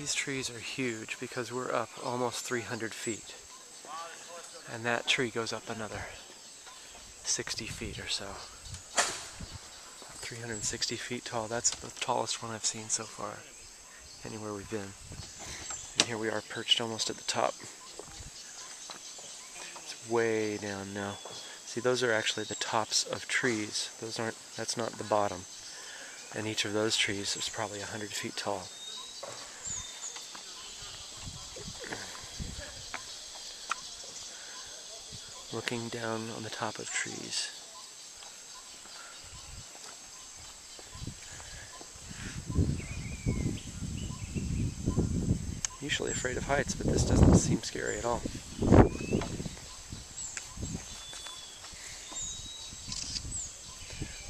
These trees are huge because we're up almost 300 feet. And that tree goes up another 60 feet or so. 360 feet tall. That's the tallest one I've seen so far, anywhere we've been. And here we are perched almost at the top. It's way down now. See, those are actually the tops of trees. That's not the bottom. And each of those trees is probably 100 feet tall. Looking down on the top of trees. Usually afraid of heights, but this doesn't seem scary at all.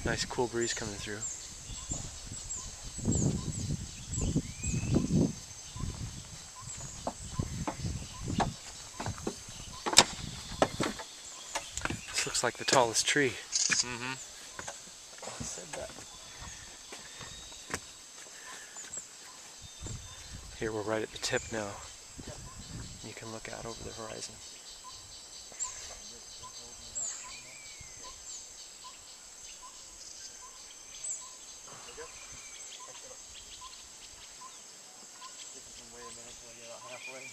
Nice cool breeze coming through. This looks like the tallest tree. Mm-hmm. I said that. Here we're right at the tip now. You can look out over the horizon. Wait a minute until I get about halfway.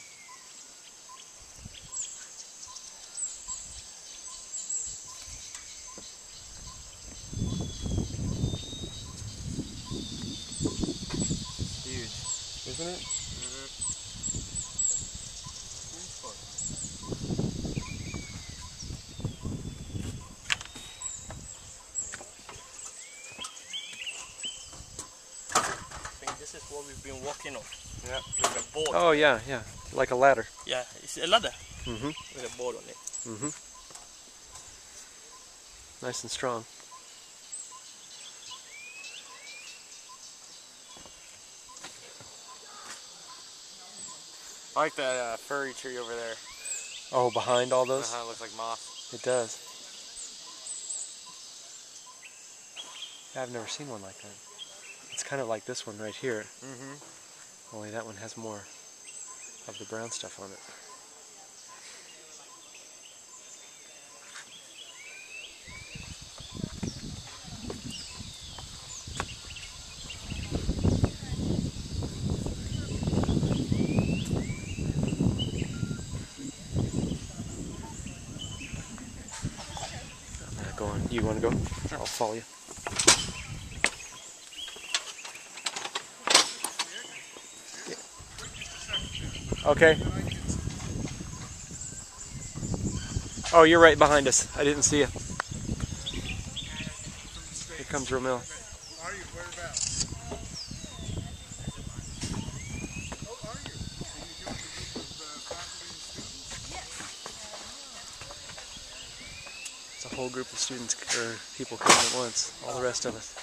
Huge, Isn't it? I think this is what we've been walking on. Yeah. With a board. Oh yeah, yeah. Like a ladder. Yeah, it's a ladder. Mm-hmm. With a board on it. Mm-hmm. Nice and strong. I like that furry tree over there. Oh, behind all those? It looks like moss. It does. Yeah, I've never seen one like that. It's kind of like this one right here. Mm-hmm. Only that one has more of the brown stuff on it. I'm not going. You want to go? I'll follow you. Okay. Oh, you're right behind us. I didn't see you. Here comes Romil. Are you? Whereabouts? Oh, are you? So you joined a group of faculty and students? Yes. It's a whole group of students or people coming at once. All the rest of us.